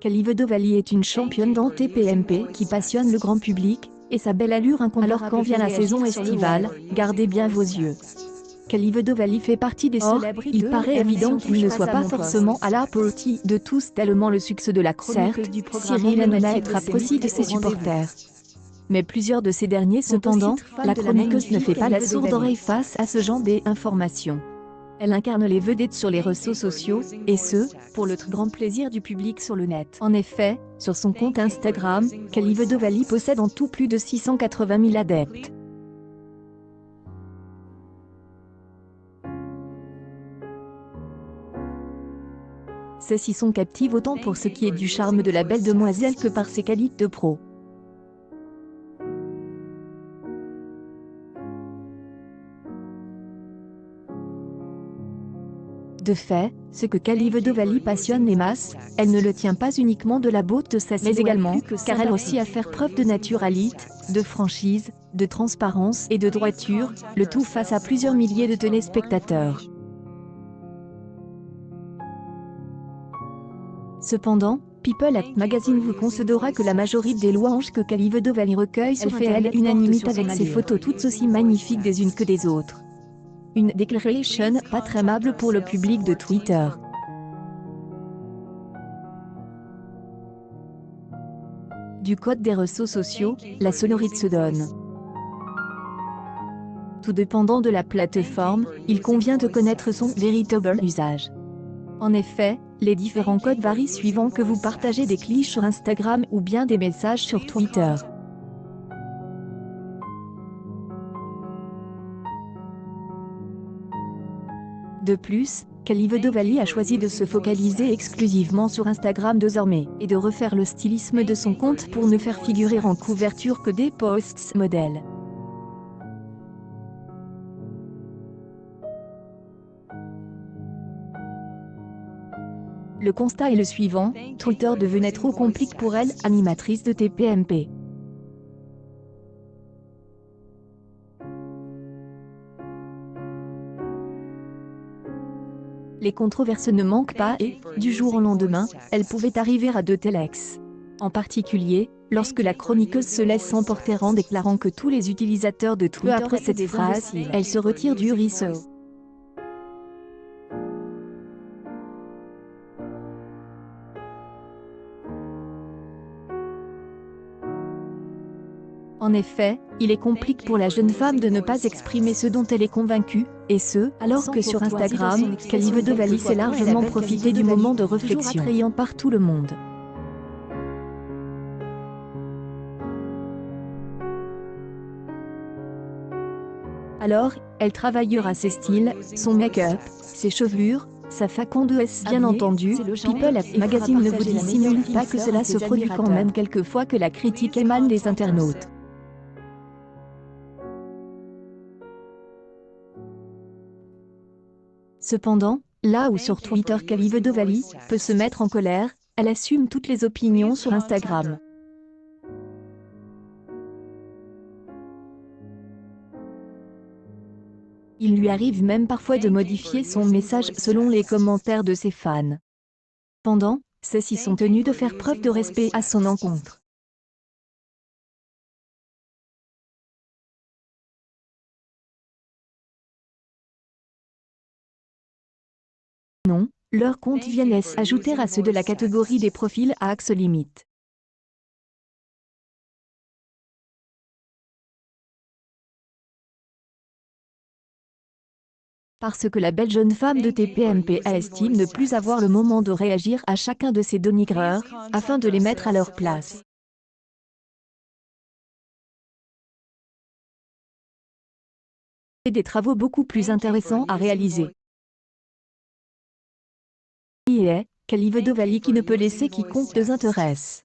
Kalive Dovali est une championne dans TPMP qui passionne le grand public, et sa belle allure incomparable. Alors quand vient la saison estivale, gardez bien vos yeux. Kalive Dovali fait partie des célèbres. Il paraît évident qu'il ne soit pas forcément à la portée de tous tellement le succès de la chronique du Cyril Hanouna attrape aussi de ses supporters. Mais plusieurs de ces derniers cependant, la chroniqueuse ne fait pas la sourde oreille face à ce genre d'informations. Elle incarne les vedettes sur les réseaux sociaux, et ce, pour le très grand plaisir du public sur le net. En effet, sur son compte Instagram, Kalive Dovali possède en tout plus de 680 000 adeptes. Celles-ci sont captives autant pour ce qui est du charme de la belle demoiselle que par ses qualités de pro. De fait, ce que Kalive Dovali passionne les masses, elle ne le tient pas uniquement de la beauté de sa silhouette, mais également, car elle aussi à faire preuve de naturalité, de franchise, de transparence et de droiture, le tout face à plusieurs milliers de téléspectateurs. Cependant, People Magazine vous concédera que la majorité des louanges que Kalive Dovali recueille sont fait elle unanimité avec ses photos toutes aussi magnifiques des unes que des autres. Une déclaration pas très aimable pour le public de Twitter. Du code des réseaux sociaux, la sonorité se donne. Tout dépendant de la plateforme, il convient de connaître son véritable usage. En effet, les différents codes varient suivant que vous partagez des clips sur Instagram ou bien des messages sur Twitter. De plus, Kalive Dovali a choisi de se focaliser exclusivement sur Instagram désormais, et de refaire le stylisme de son compte pour ne faire figurer en couverture que des posts modèles. Le constat est le suivant, Twitter devenait trop compliqué pour elle, animatrice de TPMP. Les controverses ne manquent pas et, du jour au lendemain, elles pouvaient arriver à de tels ex. En particulier, lorsque la chroniqueuse se laisse emporter en déclarant que tous les utilisateurs de Twitter après cette phrase, elle se retire du réseau. En effet, il est compliqué pour la jeune femme de ne pas exprimer ce dont elle est convaincue, et ce, alors que sur Instagram, Kalive Dovali s'est largement profité du moment de réflexion, attrayant par tout le monde. Alors, elle travaillera ses styles, son make-up, ses chevelures, sa façon de s bien entendu, People Magazine ne vous dissimule pas que cela se produit quand même quelquefois que la critique émane des internautes. Cependant, là où sur Twitter Kalive Dovali peut se mettre en colère, elle assume toutes les opinions sur Instagram. Il lui arrive même parfois de modifier son message selon les commentaires de ses fans. Cependant, ceux-ci sont tenus de faire preuve de respect à son encontre. Non, leurs comptes viennent s'ajouter à ceux de la catégorie des profils à axe limite. Parce que la belle jeune femme de TPMP estime ne plus avoir le moment de réagir à chacun de ces dénigreurs, afin de les mettre à leur place. Et des travaux beaucoup plus intéressants à réaliser. Qui est Kalive Dovali qui ne peut laisser quiconque désintéresse.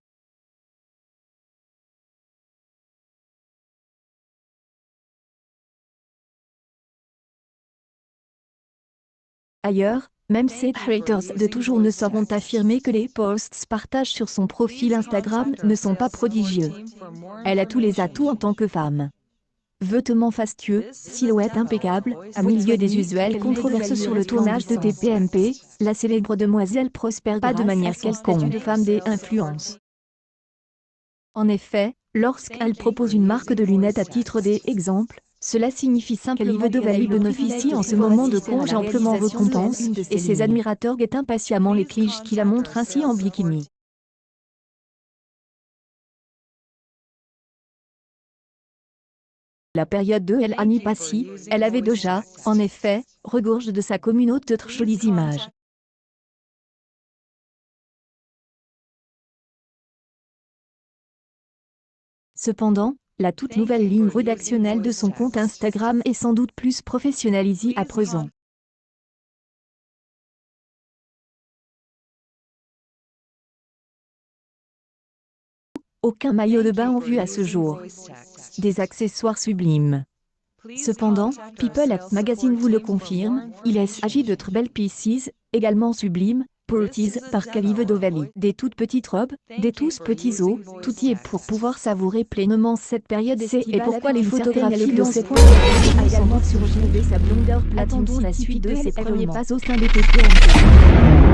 Ailleurs, même ces haters de toujours ne sauront affirmer que les posts partagés sur son profil Instagram ne sont pas prodigieux. Elle a tous les atouts en tant que femme. Vêtements fastueux, silhouette impeccable, au milieu des usuelles controverses sur le tournage de TPMP, la célèbre demoiselle prospère pas de manière quelconque de femme des influences. En effet, lorsqu'elle propose une marque de lunettes à titre d'exemple, cela signifie simplement qu'elle bénéficie en ce moment de congés amplement récompensés, et ses admirateurs guettent impatiemment les clichés qui la montrent ainsi en bikini. La période de El Ani passée, elle avait déjà, en effet, regorge de sa communauté de jolies images. Cependant, la toute nouvelle ligne rédactionnelle de son compte Instagram est sans doute plus professionnalisée à présent. Aucun maillot de bain en vue à ce jour. Des accessoires sublimes. Cependant, People at Magazine vous le confirme, il s'agit de très belles pieces, également sublimes, purchased par Calive Dovali. Des toutes petites robes, des tous petits os, tout y est pour pouvoir savourer pleinement cette période estivale. Et pourquoi les photographies de cette période a également surjoué sa blondeur platine. Attendons la suite de ses premiers pas au sein des TPMP.